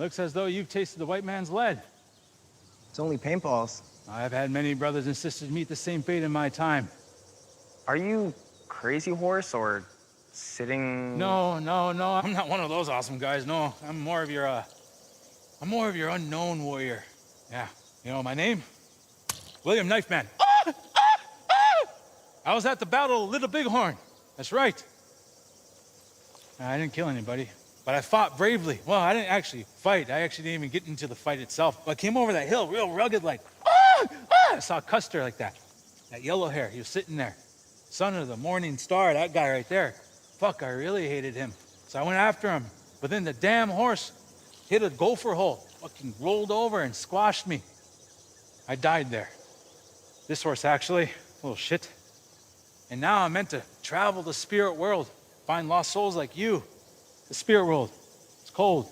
Looks as though you've tasted the white man's lead. It's only paintballs. I've had many brothers and sisters meet the same fate in my time. Are you Crazy Horse or sitting? No. I'm not one of those awesome guys. No, I'm more of your unknown warrior. Yeah. You know my name? William Knifeman. I was at the Battle of Little Bighorn. That's right. I didn't kill anybody, but I fought bravely. Well, I didn't actually fight. I actually didn't even get into the fight itself. But I came over that hill real rugged like, I saw Custer like that. That yellow hair, he was sitting there. Son of the morning star, that guy right there. Fuck, I really hated him. So I went after him. But then the damn horse hit a gopher hole. Fucking rolled over and squashed me. I died there. This horse actually, little shit. And now I'm meant to travel the spirit world, find lost souls like you. The spirit world, it's cold.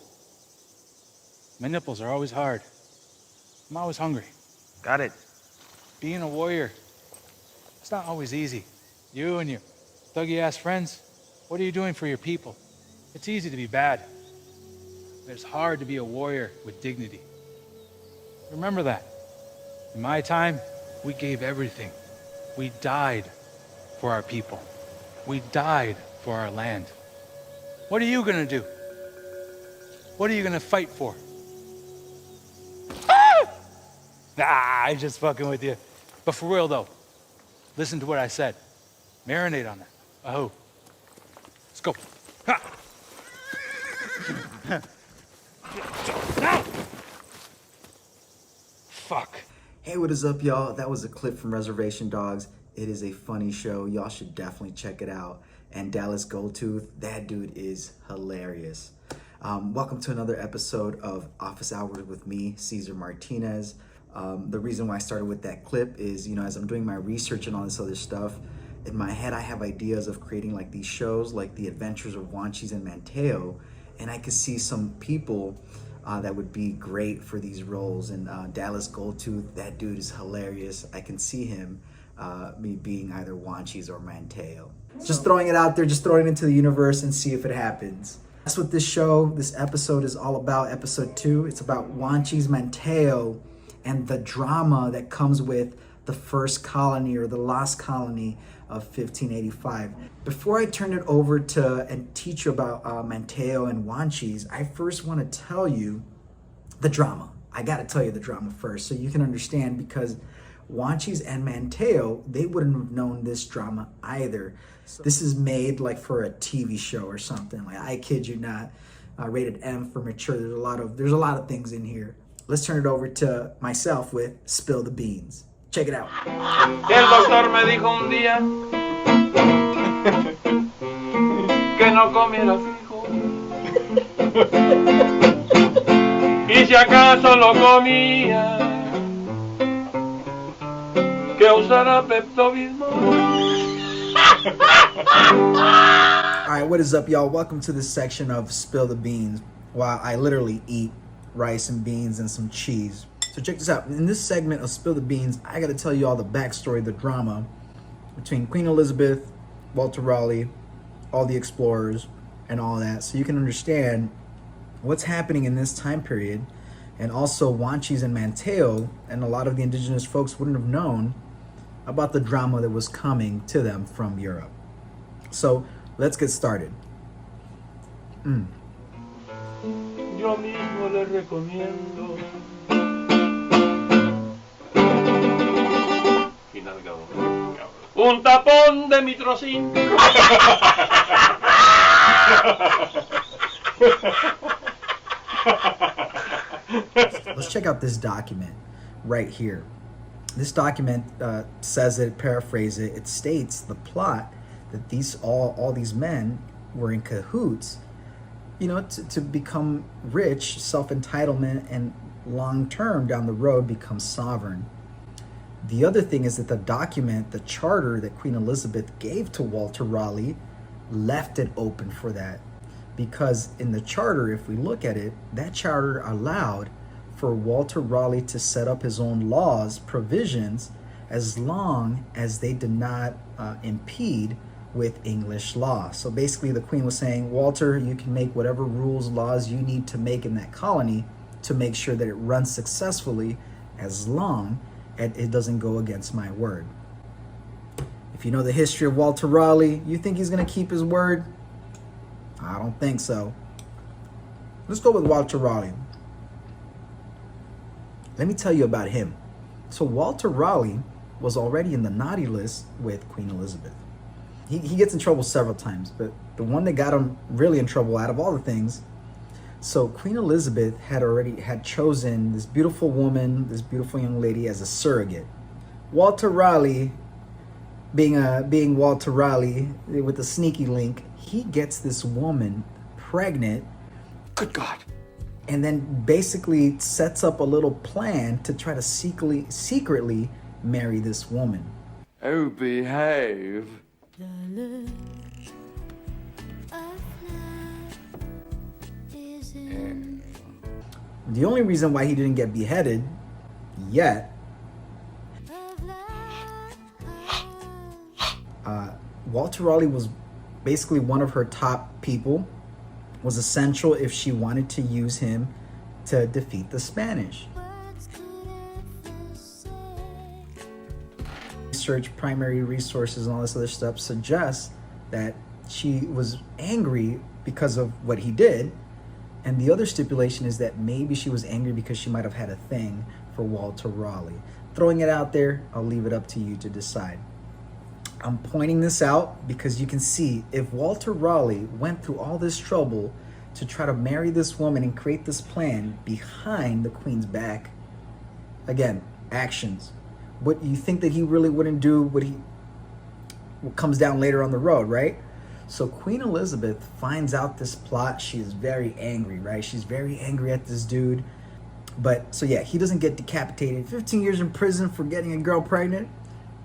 My nipples are always hard. I'm always hungry. Got it. Being a warrior, it's not always easy. You and your thuggy-ass friends, what are you doing for your people? It's easy to be bad. But it's hard to be a warrior with dignity. Remember that. In my time, we gave everything. We died for our people. We died for our land. What are you gonna do? What are you gonna fight for? I'm just fucking with you. But for real though, listen to what I said. Marinate on that. Oh. Let's go. Ha! No! Fuck. Hey, what is up, y'all? That was a clip from Reservation Dogs. It is a funny show. Y'all should definitely check it out. And Dallas Goldtooth, that dude is hilarious. Welcome to another episode of Office Hours with me, Cesar Martinez. The reason why I started with that clip is, as I'm doing my research and all this other stuff, in my head I have ideas of creating like these shows, like The Adventures of Wanchese and Manteo, and I could see some people that would be great for these roles. And Dallas Goldtooth, that dude is hilarious. I can see him me being either Wanchese or Manteo. Just throwing it out there, just throwing it into the universe and see if it happens. That's what this episode is all about, episode 2. It's about Wanchese Manteo and the drama that comes with the first colony or the lost colony of 1585. Before I turn it over to and teach you about Manteo and Wanchese, I first want to tell you the drama. I got to tell you the drama first so you can understand, because Wanchese and Manteo, they wouldn't have known this drama either. This is made like for a TV show or something. Like, I kid you not, rated M for mature. There's a lot of things in here. Let's turn it over to myself with Spill the Beans. Check it out. El doctor me dijo un día que no comiera frijol. Y si acaso lo comía, que usara Pepto-Bismol. Alright, what is up, y'all? Welcome to this section of Spill the Beans, while I literally eat rice and beans and some cheese. So check this out. In this segment of Spill the Beans, I gotta tell you all the backstory, the drama between Queen Elizabeth, Walter Raleigh, all the explorers, and all that, so you can understand what's happening in this time period. And also Wanchese and Manteo, and a lot of the indigenous folks wouldn't have known about the drama that was coming to them from Europe. So let's get started. Yo mismo le recomiendo. Un tapón de mitrocin. Let's check out this document right here. This document says it, paraphrase it, it states the plot that all these men were in cahoots, to become rich, self-entitlement, and long-term down the road become sovereign. The other thing is that the document, the charter that Queen Elizabeth gave to Walter Raleigh, left it open for that. Because in the charter, if we look at it, that charter allowed for Walter Raleigh to set up his own laws, provisions, as long as they did not impede with English law. So basically the Queen was saying, Walter, you can make whatever rules, laws you need to make in that colony to make sure that it runs successfully, as long as it doesn't go against my word. If you know the history of Walter Raleigh, you think he's going to keep his word? I don't think so. Let's go with Walter Raleigh. Let me tell you about him. So Walter Raleigh was already in the naughty list with Queen Elizabeth. He gets in trouble several times, but the one that got him really in trouble out of all the things, so Queen Elizabeth had chosen this beautiful woman, this beautiful young lady, as a surrogate. Walter Raleigh, being Walter Raleigh with a sneaky link, he gets this woman pregnant. Good God. And then basically sets up a little plan to try to secretly marry this woman. Oh, behave. The only reason why he didn't get beheaded yet, Walter Raleigh was basically one of her top people, was essential if she wanted to use him to defeat the Spanish. Research, primary resources, and all this other stuff suggests that she was angry because of what he did. And the other stipulation is that maybe she was angry because she might have had a thing for Walter Raleigh. Throwing it out there, I'll leave it up to you to decide. I'm pointing this out because you can see if Walter Raleigh went through all this trouble to try to marry this woman and create this plan behind the Queen's back, again, actions. What you think that he really wouldn't do, what comes down later on the road, right? So Queen Elizabeth finds out this plot. She is very angry, right? She's very angry at this dude. But so yeah, he doesn't get decapitated. 15 years in prison for getting a girl pregnant.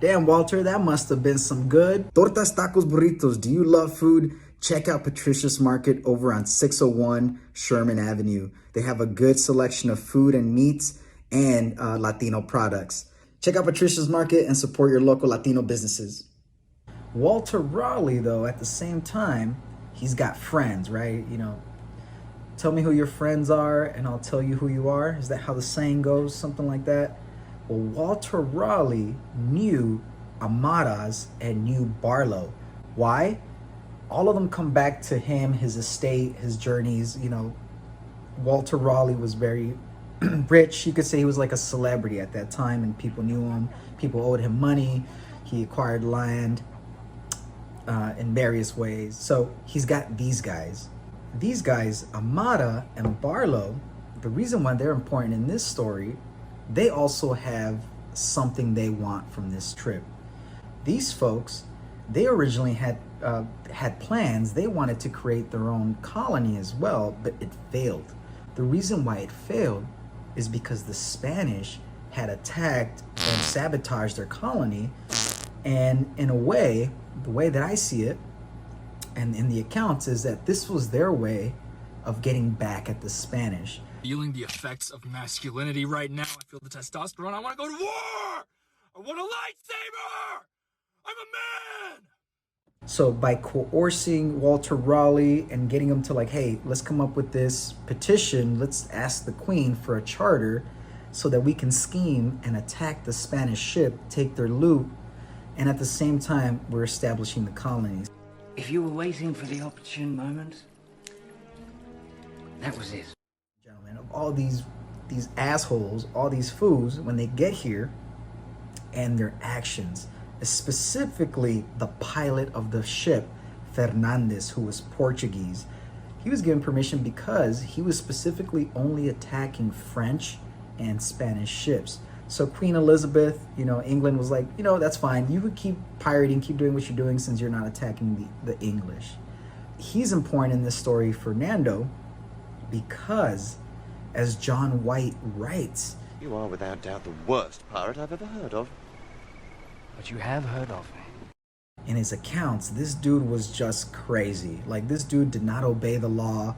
Damn, Walter, that must have been some good. Tortas, tacos, burritos. Do you love food? Check out Patricia's Market over on 601 Sherman Avenue. They have a good selection of food and meats and Latino products. Check out Patricia's Market and support your local Latino businesses. Walter Raleigh, though, at the same time, he's got friends, right? You know, tell me who your friends are and I'll tell you who you are. Is that how the saying goes? Something like that? Well, Walter Raleigh knew Amadas and knew Barlow. Why? All of them come back to him, his estate, his journeys. You know, Walter Raleigh was very rich. You could say he was like a celebrity at that time, and people knew him. People owed him money. He acquired land in various ways. So he's got these guys. These guys, Amada and Barlow, the reason why they're important in this story, they also have something they want from this trip. These folks, they originally had plans. They wanted to create their own colony as well, but it failed. The reason why it failed is because the Spanish had attacked and sabotaged their colony. And in a way, the way that I see it, and in the accounts, is that this was their way of getting back at the Spanish. Feeling the effects of masculinity right now. I feel the testosterone. I want to go to war. I want a lightsaber. I'm a man. So by coercing Walter Raleigh and getting him to like, hey, let's come up with this petition. Let's ask the Queen for a charter so that we can scheme and attack the Spanish ship, take their loot, and at the same time, we're establishing the colonies. If you were waiting for the opportune moment, that was it. Gentlemen, of all these assholes, all these fools, when they get here and their actions, specifically the pilot of the ship, Fernandez, who was Portuguese, he was given permission because he was specifically only attacking French and Spanish ships. So Queen Elizabeth, you know, England was like, you know, that's fine. You could keep pirating, keep doing what you're doing since you're not attacking the English. He's important in this story, Fernando, because as John White writes, you are without doubt the worst pirate I've ever heard of. But you have heard of me. in his accounts, this dude was just crazy. Like, this dude did not obey the law.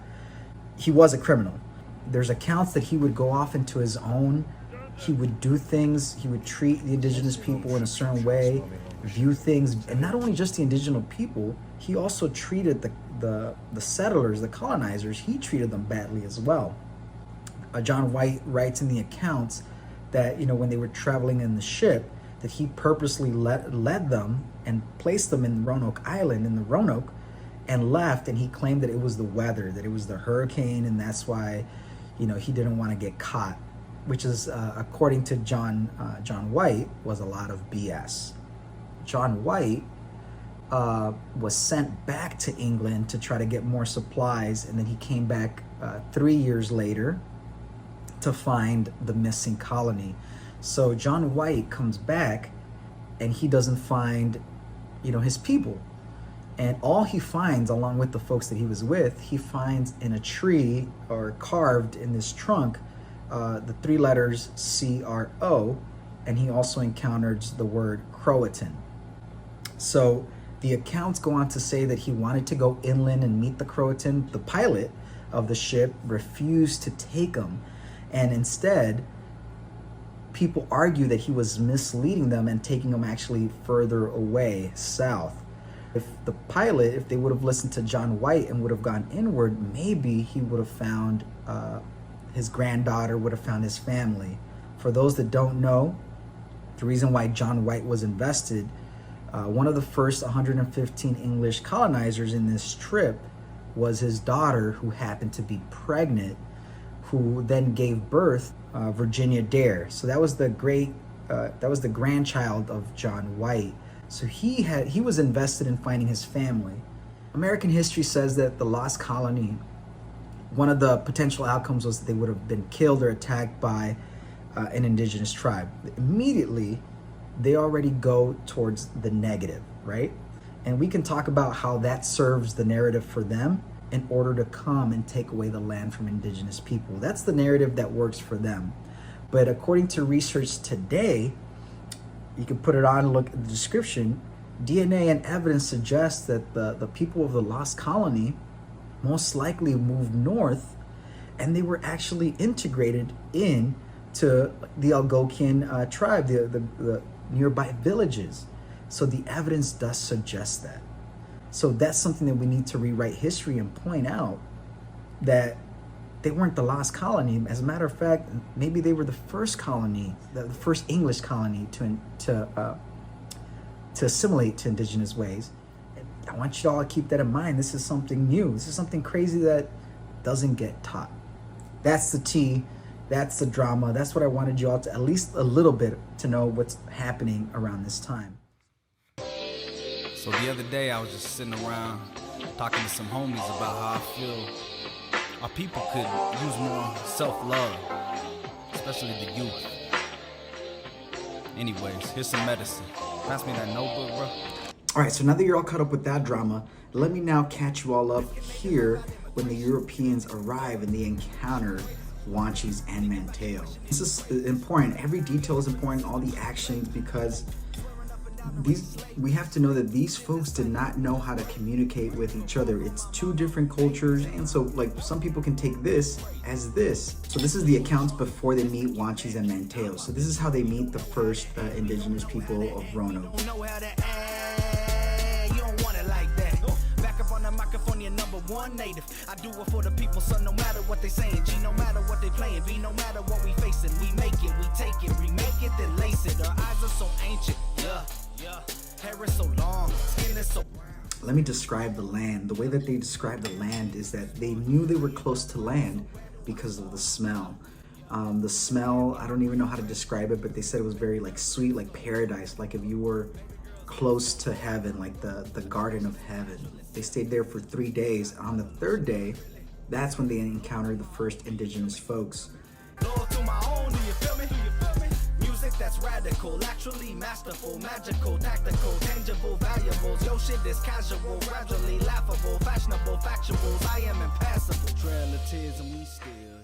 He was a criminal. There's accounts that he would go off into his own he would do things, he would treat the indigenous people in a certain way, view things, and not only just the indigenous people, he also treated the settlers, the colonizers, he treated them badly as well. John White writes in the accounts that, when they were traveling in the ship, that he purposely led them and placed them in Roanoke Island, in the Roanoke, and left, and he claimed that it was the weather, that it was the hurricane, and that's why, he didn't want to get caught, which is, according to John White, was a lot of BS. John White was sent back to England to try to get more supplies, and then he came back 3 years later to find the missing colony. So John White comes back and he doesn't find, his people. And all he finds, along with the folks that he was with, he finds in a tree, or carved in this trunk, the 3 letters CRO, and he also encounters the word Croatan. So the accounts go on to say that he wanted to go inland and meet the Croatan. The pilot of the ship refused to take him, and instead people argue that he was misleading them and taking them actually further away south. If they would have listened to John White and would have gone inward, maybe he would have found his granddaughter, would have found his family. For those that don't know, the reason why John White was invested, one of the first 115 English colonizers in this trip was his daughter, who happened to be pregnant, who then gave birth Virginia Dare. So that was the grandchild of John White. So he was invested in finding his family. American history says that the lost colony, one of the potential outcomes was that they would have been killed or attacked by an indigenous tribe. Immediately, they already go towards the negative, right? And we can talk about how that serves the narrative for them in order to come and take away the land from indigenous people. That's the narrative that works for them. But according to research today, you can put it on, look at the description, DNA and evidence suggests that the people of the lost colony most likely moved north, and they were actually integrated into the Algonquian tribe, the nearby villages. So the evidence does suggest that. So that's something that we need to rewrite history and point out that they weren't the lost colony. As a matter of fact, maybe they were the first colony, the first English colony to assimilate to indigenous ways. I want you all to keep that in mind. This is something new. This is something crazy that doesn't get taught. That's the tea. That's the drama. That's what I wanted you all to, at least a little bit, to know what's happening around this time. So the other day I was just sitting around talking to some homies about how I feel our people could use more self-love, especially the youth. Anyways, here's some medicine. Pass me that notebook, bro. All right, so now that you're all caught up with that drama, let me now catch you all up here when the Europeans arrive and they encounter Wanchese and Manteo. This is important. Every detail is important, all the actions, because we have to know that these folks did not know how to communicate with each other. It's 2 different cultures, and so some people can take this as this. So this is the accounts before they meet Wanchese and Manteo. So this is how they meet the first indigenous people of Roanoke. Native. I do it for the people, so no matter what they saying, G, no matter what they playing, B, no matter what we facing, we make it, we take it, remake it, then lace it. Our eyes are so ancient, hair is so long, skin is so... Let me describe the land. The way that they describe the land is that they knew they were close to land because of the smell. The smell, I don't even know how to describe it, but they said it was very sweet, like paradise, like if you were close to heaven, like the garden of heaven. They stayed there for 3 days. On the 3rd day, that's when they encountered the first indigenous folks. Music that's radical, actually masterful, magical, tactical, tangible, valuables. Yo, shit is casual, gradually laughable, fashionable, factuals. I am impassable. Trail of tears and we still here.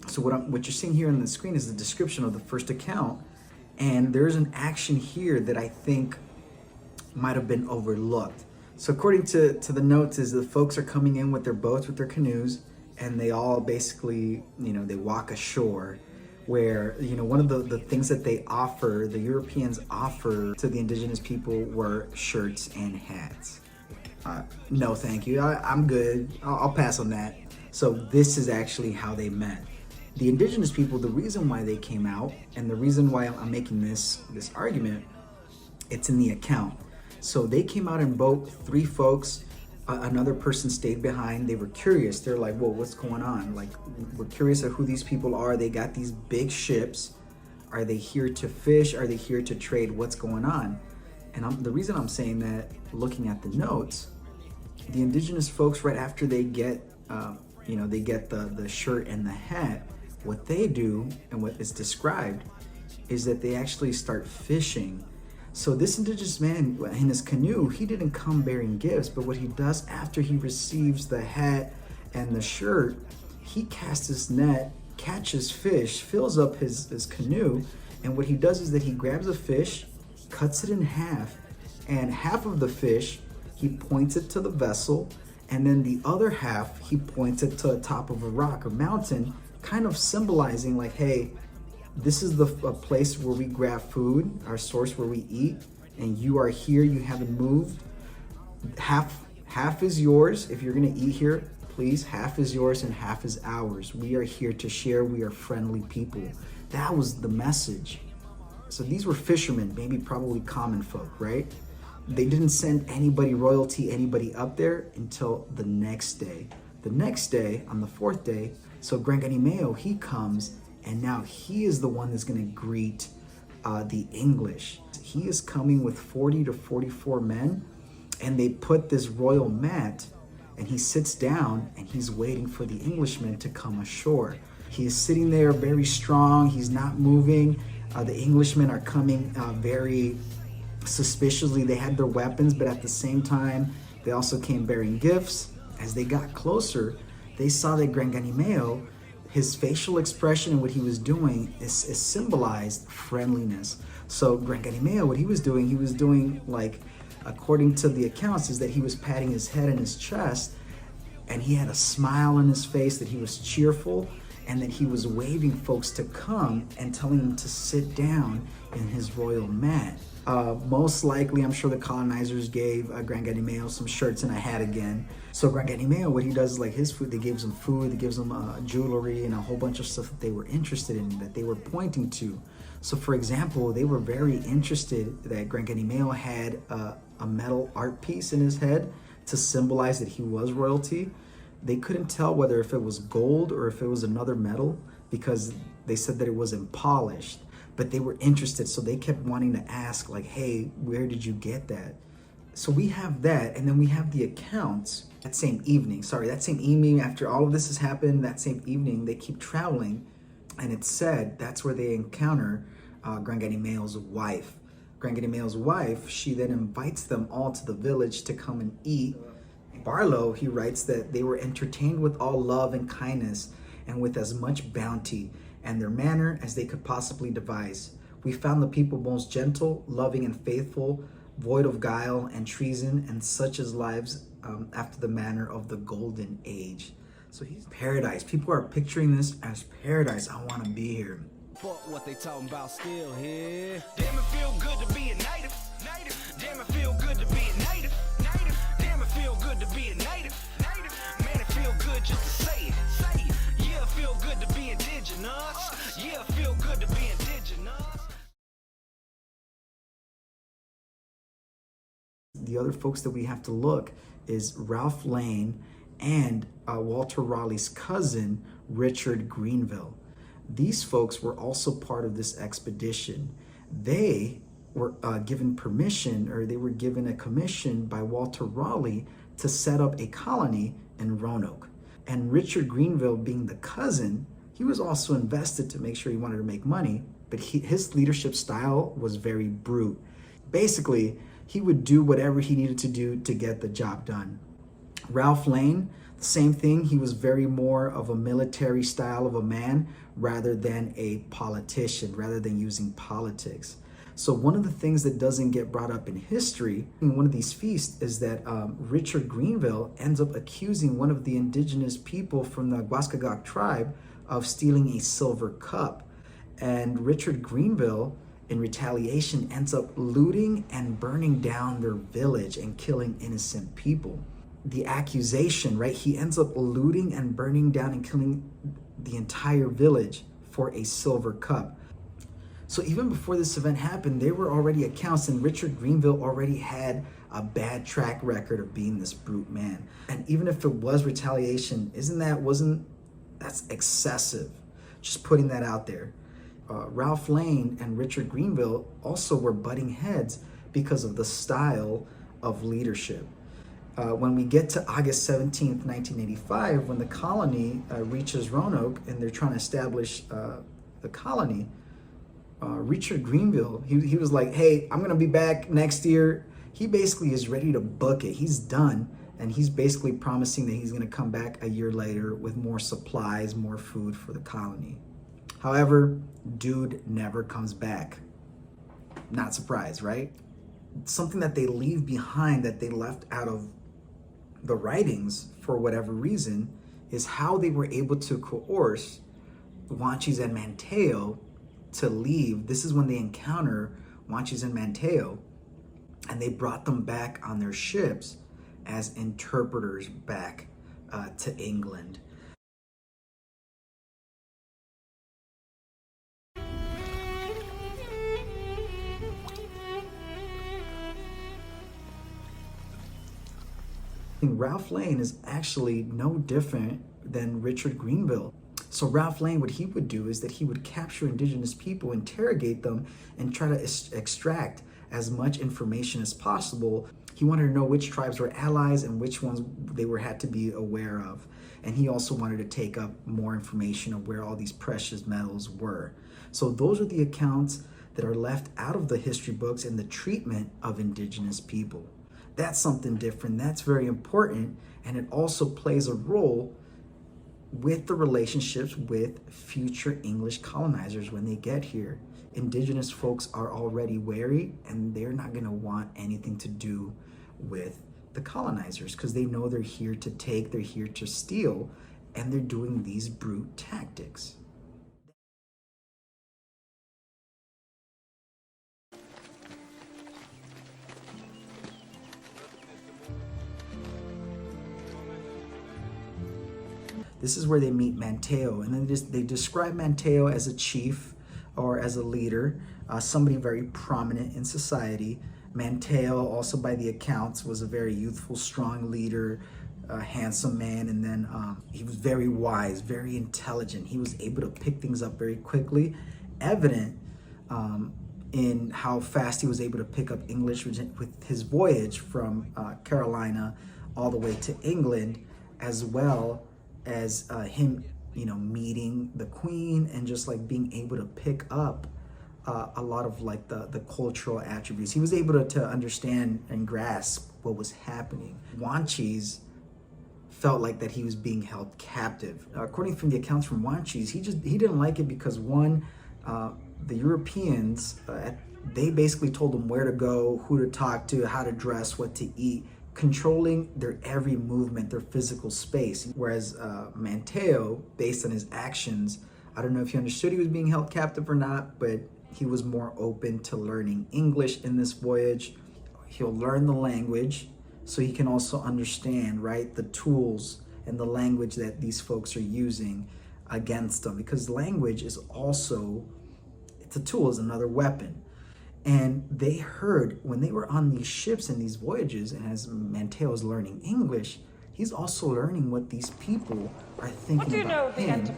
So what you're seeing here on the screen is the description of the first account, and there's an action here that I think might have been overlooked. So according to the notes is the folks are coming in with their boats, with their canoes, and they all basically, they walk ashore where, you know, one of the things that they offer, the Europeans offer to the indigenous people were shirts and hats. No, thank you. I'm good. I'll pass on that. So this is actually how they met. The indigenous people, the reason why they came out, and the reason why I'm making this argument, it's in the account. So they came out in boat, 3 folks, another person stayed behind. They were curious. They're like, whoa, what's going on? Like, we're curious of who these people are. They got these big ships. Are they here to fish? Are they here to trade? What's going on? And the reason I'm saying that, looking at the notes, the indigenous folks, right after they get, they get the shirt and the hat, what they do and what is described is that they actually start fishing. So this indigenous man in his canoe, he didn't come bearing gifts, but what he does after he receives the hat and the shirt, he casts his net, catches fish, fills up his canoe, and what he does is that he grabs a fish, cuts it in half, and half of the fish, he points it to the vessel, and then the other half, he points it to the top of a rock or mountain, kind of symbolizing like, hey, this is a place where we grab food, our source where we eat, and you are here, you haven't moved. Half is yours. If you're gonna eat here, please, half is yours and half is ours. We are here to share, we are friendly people. That was the message. So these were fishermen, maybe probably common folk, right? They didn't send anybody royalty, anybody up there until the next day. The next day, on the 4th day, so Granganimeo, he comes, and now he is the one that's going to greet the English. He is coming with 40 to 44 men, and they put this royal mat, and he sits down, and he's waiting for the Englishmen to come ashore. He is sitting there very strong. He's not moving. The Englishmen are coming very suspiciously. They had their weapons, but at the same time, they also came bearing gifts. As they got closer, they saw that Granganimeo, his facial expression and what he was doing is symbolized friendliness. So Granganimeo, what he was doing like, according to the accounts, is that he was patting his head and his chest, and he had a smile on his face, that he was cheerful, and that he was waving folks to come and telling them to sit down in his royal mat. Most likely, I'm sure the colonizers gave Granganimeo some shirts and a hat again. So Granganimeo, what he does is like his food, they gave him food, they gave him jewelry and a whole bunch of stuff that they were interested in, that they were pointing to. So for example, they were very interested that Granganimeo had a metal art piece in his head to symbolize that he was royalty. They couldn't tell whether if it was gold or if it was another metal, because they said that it wasn't polished. But they were interested, so they kept wanting to ask, like, hey, where did you get that? So we have that, and then we have the accounts that same evening, after all of this has happened, that same evening, they keep traveling, and it's said that's where they encounter Granganimeo's wife. Granganimeo's wife, she then invites them all to the village to come and eat. Barlow, he writes that they were entertained with all love and kindness, and with as much bounty and their manner as they could possibly devise. We found the people most gentle, loving, and faithful, void of guile and treason, and such as lives after the manner of the golden age. So he's paradise. People are picturing this as paradise. I want to be here. Fuck what they talking about still here. Damn, it feel good to be a native. Damn, it feel good to be a native. Damn, it feel good to be a native. Man, it feel good just to say it. Yeah, it feel good to be indigenous. Yeah, it feel good to be indigenous. The other folks that we have to look is Ralph Lane and Walter Raleigh's cousin, Richard Greenville. These folks were also part of this expedition. They were given permission, or they were given a commission by Walter Raleigh to set up a colony in Roanoke. And Richard Greenville, being the cousin, he was also invested to make sure he wanted to make money, but his leadership style was very brute. Basically, he would do whatever he needed to do to get the job done. Ralph Lane, the same thing. He was very more of a military style of a man rather than a politician, rather than using politics. So one of the things that doesn't get brought up in history in one of these feasts is that Richard Greenville ends up accusing one of the indigenous people from the Waskaganic tribe of stealing a silver cup. And Richard Greenville, in retaliation, ends up looting and burning down their village and killing innocent people. The accusation, right? He ends up looting and burning down and killing the entire village for a silver cup. So even before this event happened, there were already accounts, and Richard Greenville already had a bad track record of being this brute man. And even if it was retaliation, that's excessive. Just putting that out there. Ralph Lane and Richard Greenville also were butting heads because of the style of leadership. When we get to August 17th, 1985, when the colony reaches Roanoke and they're trying to establish the colony, Richard Greenville, he was like, hey, I'm gonna be back next year. He basically is ready to book it. He's done, and he's basically promising that he's gonna come back a year later with more supplies, more food for the colony. However, dude never comes back. Not surprised, right? Something that they leave behind, that they left out of the writings for whatever reason, is how they were able to coerce Wanchese and Manteo to leave. This is when they encounter Wanchese and Manteo, and they brought them back on their ships as interpreters back to England. Ralph Lane is actually no different than Richard Greenville. So Ralph Lane, what he would do is that he would capture indigenous people, interrogate them, and try to extract as much information as possible. He wanted to know which tribes were allies and which ones they had to be aware of. And he also wanted to take up more information of where all these precious metals were. So those are the accounts that are left out of the history books and the treatment of indigenous people. That's something different. That's very important. And it also plays a role with the relationships with future English colonizers when they get here. Indigenous folks are already wary, and they're not going to want anything to do with the colonizers because they know they're here to take, they're here to steal, and they're doing these brute tactics. This is where they meet Manteo, and then they describe Manteo as a chief or as a leader, somebody very prominent in society. Manteo, also by the accounts, was a very youthful, strong leader, a handsome man, and then he was very wise, very intelligent. He was able to pick things up very quickly, evident in how fast he was able to pick up English with his voyage from Carolina all the way to England, as well as him, meeting the Queen and just like being able to pick up a lot of like the cultural attributes. He was able to understand and grasp what was happening. Wanchese felt like that he was being held captive. According from the accounts from Wanchese, he didn't like it because one, the Europeans, they basically told him where to go, who to talk to, how to dress, what to eat, controlling their every movement, their physical space. Whereas Manteo, based on his actions, I don't know if he understood he was being held captive or not, but he was more open to learning English in this voyage. He'll learn the language so he can also understand, right, the tools and the language that these folks are using against them, because language is also, it's a tool, is another weapon. And they heard when they were on these ships and these voyages, and as Manteo is learning English, he's also learning what these people are thinking about him,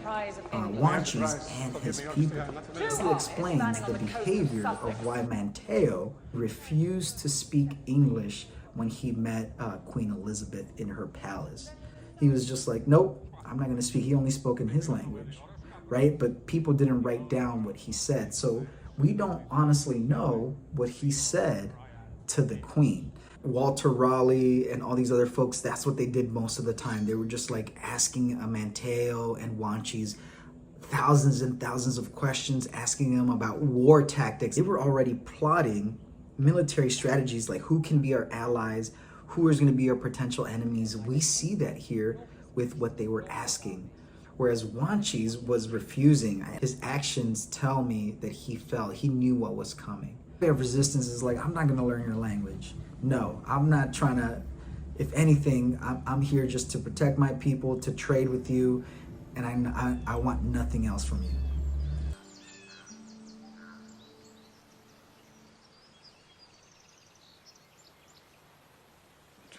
Wanchese and his people. This explains the behavior of why Manteo refused to speak English when he met Queen Elizabeth in her palace. He was just like, nope, I'm not going to speak. He only spoke in his language, right? But people didn't write down what he said. So we don't honestly know what he said to the Queen. Walter Raleigh and all these other folks, that's what they did most of the time. They were just like asking Manteo and Juanchis thousands and thousands of questions, asking them about war tactics. They were already plotting military strategies, like who can be our allies, who is going to be our potential enemies. We see that here with what they were asking. whereas Wanchese was refusing. His actions tell me that he felt, he knew what was coming. Of resistance is like, I'm not gonna learn your language. No, I'm not trying to, if anything, I'm here just to protect my people, to trade with you, and I want nothing else from you.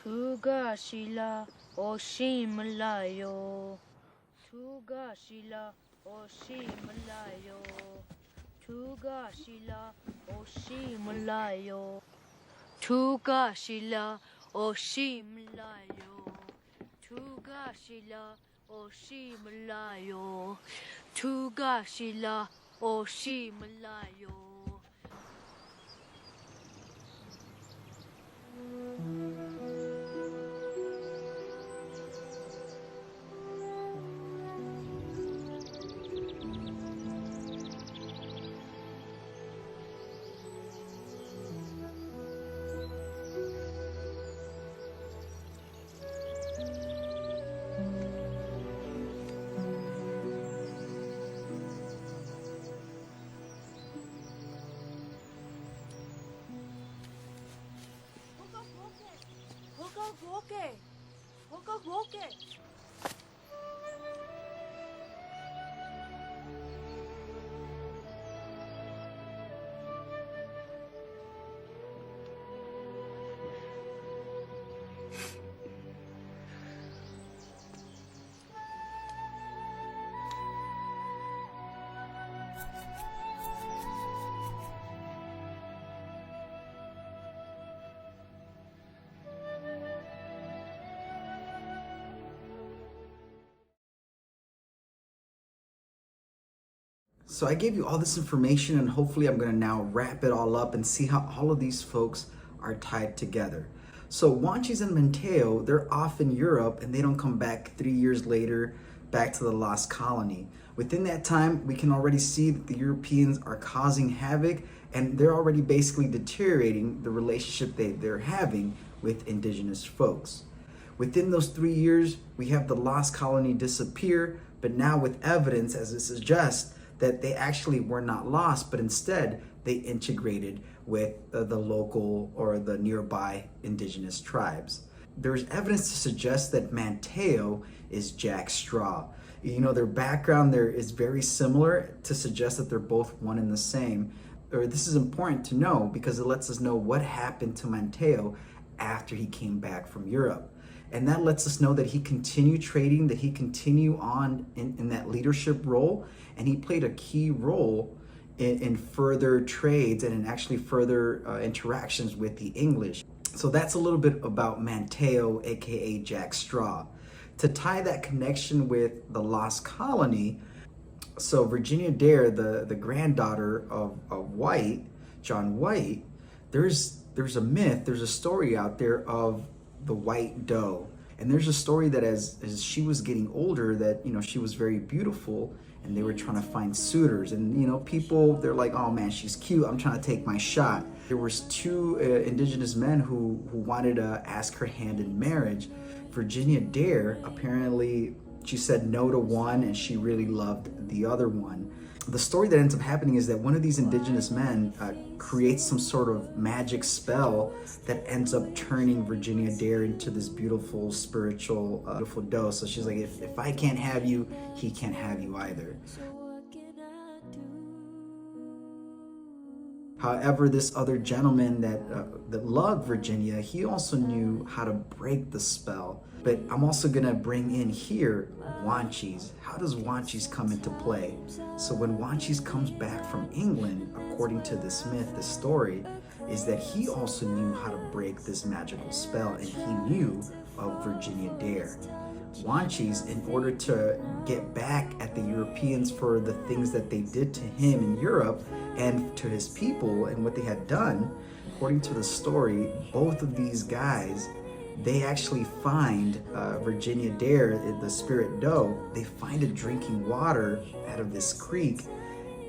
Tuga shila oshimalayo. Tuga shila oshimalayo. Tuga shila oshimalayo. Tuga shila oshimalayo. Tuga shila oshimalayo. Tuga shila oshimalayo. So I gave you all this information, and hopefully I'm gonna now wrap it all up and see how all of these folks are tied together. So Wanchese and Manteo, they're off in Europe and they don't come back 3 years later back to the lost colony. Within that time, we can already see that the Europeans are causing havoc, and they're already basically deteriorating the relationship they're having with indigenous folks. Within those 3 years, we have the lost colony disappear, but now with evidence, as it suggests, that they actually were not lost, but instead they integrated with the local or the nearby indigenous tribes. There's evidence to suggest that Manteo is Jack Straw. You know, their background there is very similar to suggest that they're both one and the same. This is important to know because it lets us know what happened to Manteo after he came back from Europe. And that lets us know that he continued trading, that he continued on in that leadership role, and he played a key role in further trades and in actually further interactions with the English. So that's a little bit about Manteo, aka Jack Straw. To tie that connection with the lost colony, so Virginia Dare, the granddaughter of White, John White, there's a myth, there's a story out there of the white doe. And there's a story that as she was getting older, that, you know, she was very beautiful and they were trying to find suitors. And, you know, people, they're like, oh man, she's cute, I'm trying to take my shot. There was two indigenous men who wanted to ask her hand in marriage. Virginia Dare, apparently she said no to one and she really loved the other one. The story that ends up happening is that one of these indigenous men creates some sort of magic spell that ends up turning Virginia Dare into this beautiful, spiritual, beautiful doe. So she's like, if I can't have you, he can't have you either. However, this other gentleman that loved Virginia, he also knew how to break the spell. But I'm also gonna bring in here Wanchese. How does Wanchese come into play? So when Wanchese comes back from England, according to this myth, this story, is that he also knew how to break this magical spell, and he knew of Virginia Dare. Wanchese, in order to get back at the Europeans for the things that they did to him in Europe and to his people and what they had done, according to the story, both of these guys, they actually find Virginia Dare, the spirit doe, they find it drinking water out of this creek.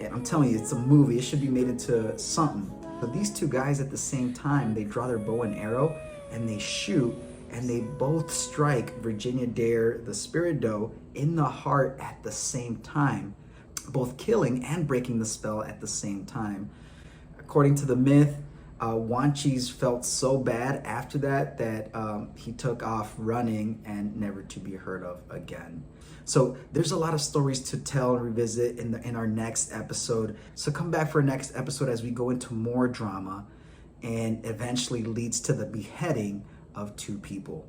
And I'm telling you, it's a movie, it should be made into something. But these two guys at the same time, they draw their bow and arrow and they shoot, and they both strike Virginia Dare, the spirit doe, in the heart at the same time, both killing and breaking the spell at the same time. According to the myth, Wanchese felt so bad after that he took off running and never to be heard of again. So there's a lot of stories to tell and revisit in our next episode. So come back for our next episode as we go into more drama and eventually leads to the beheading of 2 people.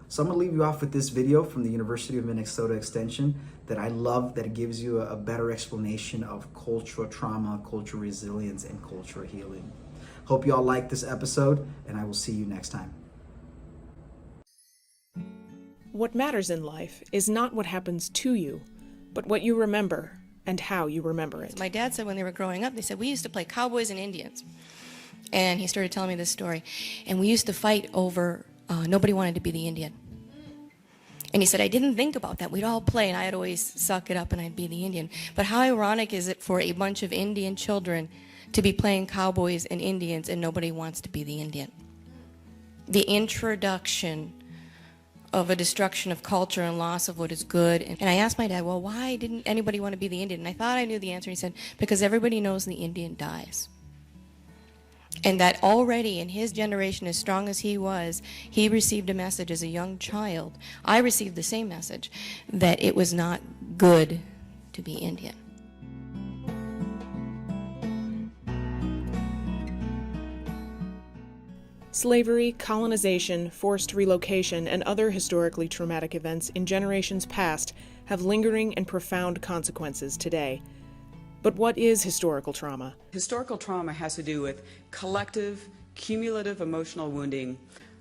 So I'm gonna leave you off with this video from the University of Minnesota Extension that I love, that it gives you a better explanation of cultural trauma, cultural resilience, and cultural healing. Hope you all like this episode, and I will see you next time. What matters in life is not what happens to you, but what you remember and how you remember it. My dad said when they were growing up, they said, we used to play cowboys and Indians. And he started telling me this story. And we used to fight over, nobody wanted to be the Indian. And he said, I didn't think about that. We'd all play, and I'd always suck it up, and I'd be the Indian. But how ironic is it for a bunch of Indian children to be playing cowboys and Indians, and nobody wants to be the Indian? The introduction of a destruction of culture and loss of what is good. And I asked my dad, well, why didn't anybody want to be the Indian? And I thought I knew the answer. He said, because everybody knows the Indian dies. And that already in his generation, as strong as he was, he received a message as a young child. I received the same message, that it was not good to be Indian. Slavery, colonization, forced relocation, and other historically traumatic events in generations past have lingering and profound consequences today. But what is historical trauma? Historical trauma has to do with collective, cumulative emotional wounding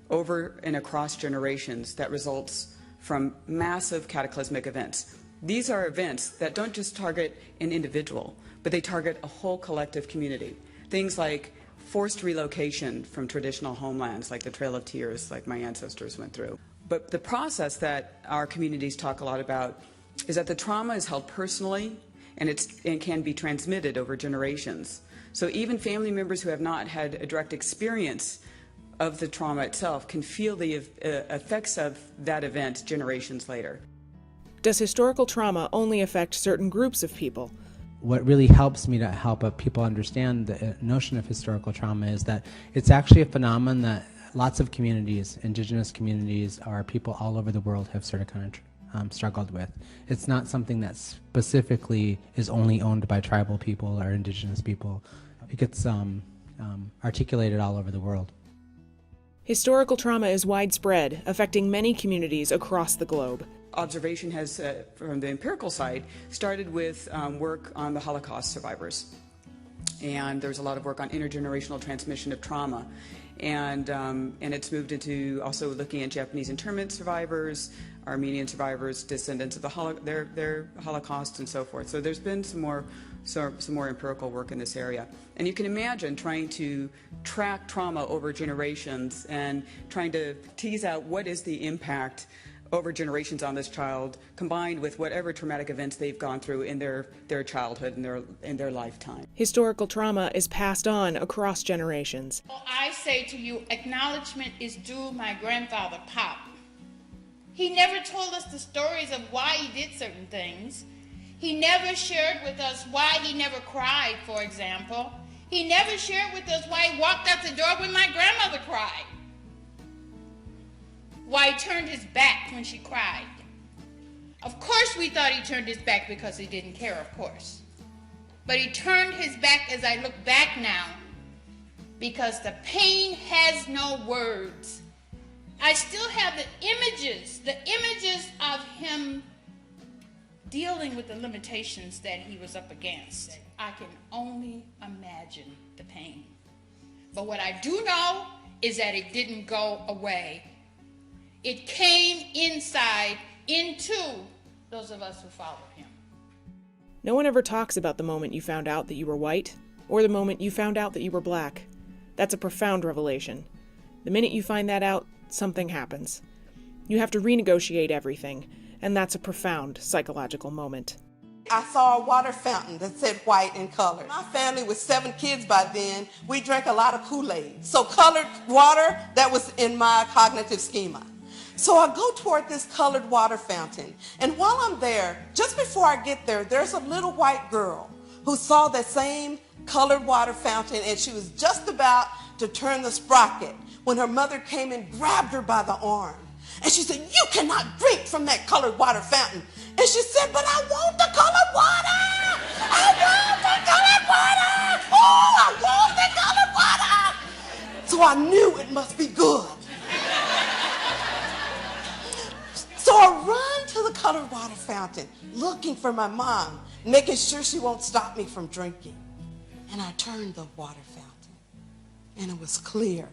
over and across generations that results from massive cataclysmic events. These are events that don't just target an individual, but they target a whole collective community. Things like forced relocation from traditional homelands, like the Trail of Tears, like my ancestors went through. But the process that our communities talk a lot about is that the trauma is held personally, and it can be transmitted over generations. So even family members who have not had a direct experience of the trauma itself can feel the effects of that event generations later. Does historical trauma only affect certain groups of people? What really helps me to help people understand the notion of historical trauma is that it's actually a phenomenon that lots of communities, indigenous communities, or people all over the world have sort of struggled with. It's not something that specifically is only owned by tribal people or indigenous people. It gets articulated all over the world. Historical trauma is widespread, affecting many communities across the globe. Observation has, from the empirical side, started with work on the Holocaust survivors. And there's a lot of work on intergenerational transmission of trauma. And it's moved into also looking at Japanese internment survivors, Armenian survivors, descendants of their Holocaust, and so forth. So there's been some more empirical work in this area. And you can imagine trying to track trauma over generations and trying to tease out what is the impact over generations on this child, combined with whatever traumatic events they've gone through in their childhood and in their lifetime. Historical trauma is passed on across generations. I say to you, acknowledgement is due my grandfather, Pop. He never told us the stories of why he did certain things. He never shared with us why he never cried, for example. He never shared with us why he walked out the door when my grandmother cried. Why he turned his back when she cried. Of course we thought he turned his back because he didn't care, of course. But he turned his back, as I look back now, because the pain has no words. I still have the images of him dealing with the limitations that he was up against. I can only imagine the pain. But what I do know is that it didn't go away. It came inside into those of us who followed him. No one ever talks about the moment you found out that you were white, or the moment you found out that you were black. That's a profound revelation. The minute you find that out, something happens. You have to renegotiate everything, and that's a profound psychological moment. I saw a water fountain that said white in color. My family was 7 kids by then. We drank a lot of Kool-Aid. So colored water, that was in my cognitive schema. So I go toward this colored water fountain. And while I'm there, just before I get there, there's a little white girl who saw that same colored water fountain, and she was just about to turn the sprocket when her mother came and grabbed her by the arm. And she said, "You cannot drink from that colored water fountain." And she said, "But I want the colored water! I want the colored water! Oh, I want the colored water!" So I knew it must be good. So I run to the colored water fountain, looking for my mom, making sure she won't stop me from drinking. And I turned the water fountain, and it was clear,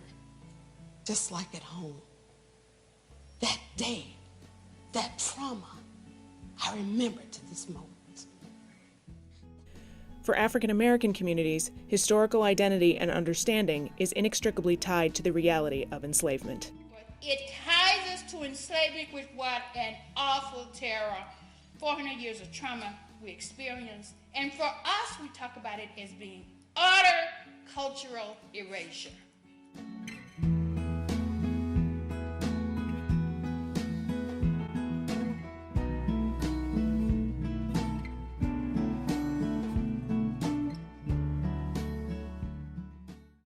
just like at home. That day, that trauma, I remember to this moment. For African American communities, historical identity and understanding is inextricably tied to the reality of enslavement. It ties us to enslavement with what an awful terror, 400 years of trauma we experienced. And for us, we talk about it as being utter cultural erasure.